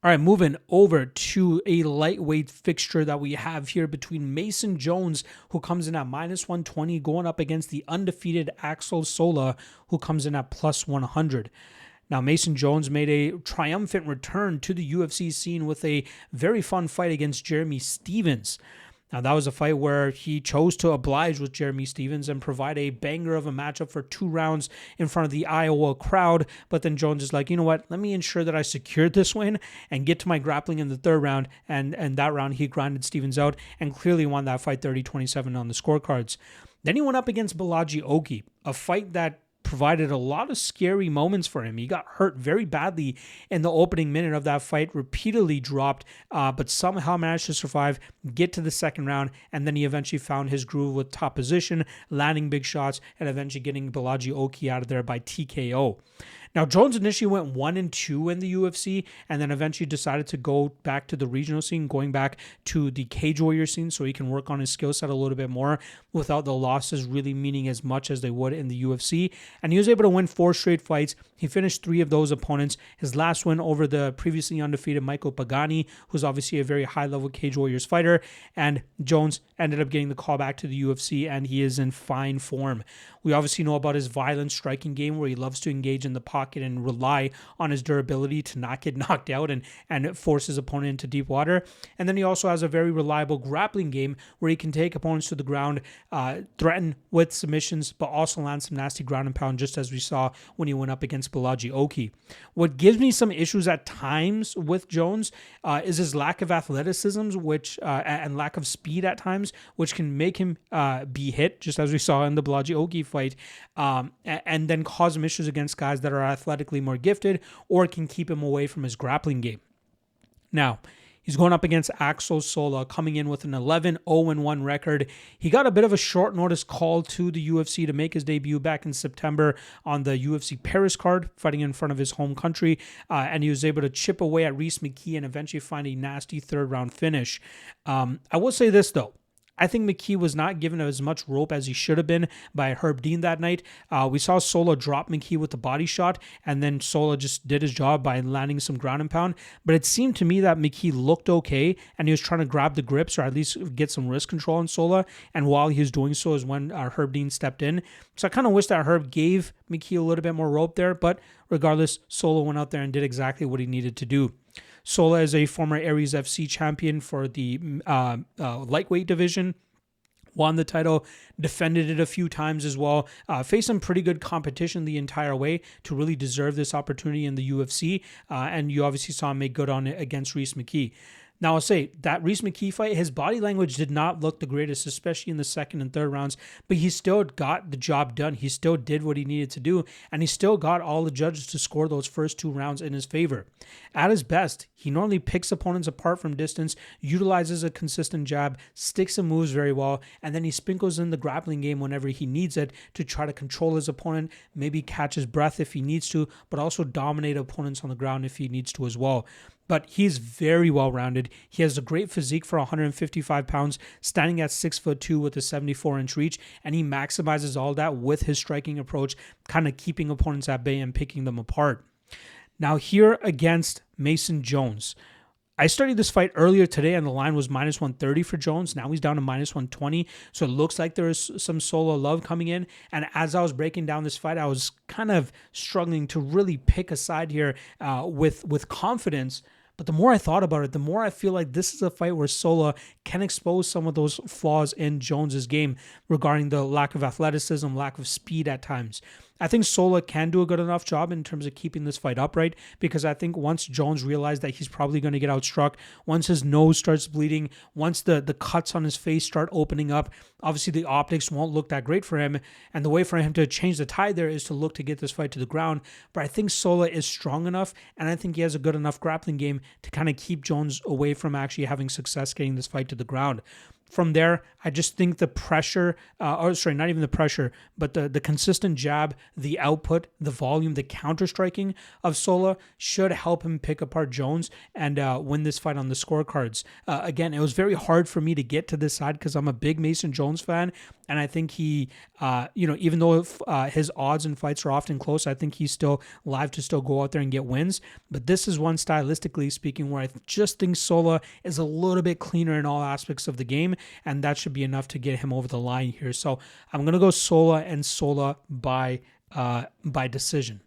All right, moving over to a lightweight fixture that we have here between Mason Jones, who comes in at -120, going up against the undefeated Axel Sola, who comes in at +100. Now, Mason Jones made a triumphant return to the UFC scene with a very fun fight against Jeremy Stephens. Now, that was a fight where he chose to oblige with Jeremy Stephens and provide a banger of a matchup for 2 rounds in front of the Iowa crowd. But then Jones is like, you know what? Let me ensure that I secured this win and get to my grappling in the 3rd round. And that round, he grinded Stephens out and clearly won that fight 30-27 on the scorecards. Then he went up against Balaji Oki, a fight that provided a lot of scary moments for him. He got hurt very badly in the opening minute of that fight, repeatedly dropped, but somehow managed to survive, get to the 2nd round, and then he eventually found his groove with top position, landing big shots, and eventually getting Balaji Oki out of there by TKO. Now, Jones initially went 1-2 in the UFC and then eventually decided to go back to the regional scene, going back to the Cage Warrior scene so he can work on his skill set a little bit more without the losses really meaning as much as they would in the UFC. And he was able to win 4 straight fights. He finished 3 of those opponents. His last win over the previously undefeated Michael Pagani, who's obviously a very high-level Cage Warriors fighter. And Jones ended up getting the call back to the UFC, and he is in fine form. We obviously know about his violent striking game where he loves to engage in the pocket and rely on his durability to not get knocked out and force his opponent into deep water. And then he also has a very reliable grappling game where he can take opponents to the ground, threaten with submissions, but also land some nasty ground and pound, just as we saw when he went up against Balaji Oki. What gives me some issues at times with Jones is his lack of athleticism, and lack of speed at times, which can make him be hit, just as we saw in the Balaji Oki fight, and then cause him issues against guys that are athletically more gifted or can keep him away from his grappling game. Now, he's going up against Axel Sola, coming in with an 11-0-1 record. He got a bit of a short notice call to the UFC to make his debut back in September on the UFC Paris card, fighting in front of his home country, and he was able to chip away at Rhys McKee and eventually find a nasty 3rd round finish. I will say this, though. I think McKee was not given as much rope as he should have been by Herb Dean that night. We saw Sola drop McKee with the body shot, and then Sola just did his job by landing some ground and pound. But it seemed to me that McKee looked okay, and he was trying to grab the grips or at least get some wrist control on Sola. And while he was doing so is when Herb Dean stepped in. So I kind of wish that Herb gave McKee a little bit more rope there. But regardless, Sola went out there and did exactly what he needed to do. Sola is a former Aries FC champion for the lightweight division. Won the title, defended it a few times as well, faced some pretty good competition the entire way to really deserve this opportunity in the UFC, and you obviously saw him make good on it against Rhys McKee. Now, I'll say that Rhys McKee fight, his body language did not look the greatest, especially in the 2nd and 3rd rounds, but he still got the job done. He still did what he needed to do, and he still got all the judges to score those first 2 rounds in his favor. At his best, he normally picks opponents apart from distance, utilizes a consistent jab, sticks and moves very well, and then he sprinkles in the grappling game whenever he needs it to try to control his opponent, maybe catch his breath if he needs to, but also dominate opponents on the ground if he needs to as well. But he's very well-rounded. He has a great physique for 155 pounds, standing at 6'2" with a 74-inch reach, and he maximizes all that with his striking approach, kind of keeping opponents at bay and picking them apart. Now here against Mason Jones. I studied this fight earlier today, and the line was -130 for Jones. Now he's down to -120, so it looks like there is some solo love coming in. And as I was breaking down this fight, I was kind of struggling to really pick a side here with confidence. But the more I thought about it, the more I feel like this is a fight where Sola can expose some of those flaws in Jones's game regarding the lack of athleticism, lack of speed at times. I think Sola can do a good enough job in terms of keeping this fight upright, because I think once Jones realized that he's probably going to get outstruck, once his nose starts bleeding, once the cuts on his face start opening up, obviously the optics won't look that great for him. And the way for him to change the tide there is to look to get this fight to the ground. But I think Sola is strong enough, and I think he has a good enough grappling game to kind of keep Jones away from actually having success getting this fight to the ground. from there, I just think the pressure, or sorry, not even the pressure, but the consistent jab, the output, the volume, the counter striking of Sola should help him pick apart Jones and win this fight on the scorecards. Again, it was very hard for me to get to this side because I'm a big Mason Jones fan, and I think he, even though his odds in fights are often close, I think he's still live to still go out there and get wins. But this is one, stylistically speaking, where I just think Sola is a little bit cleaner in all aspects of the game, and that should be enough to get him over the line here. So I'm gonna go Sola and Sola by decision.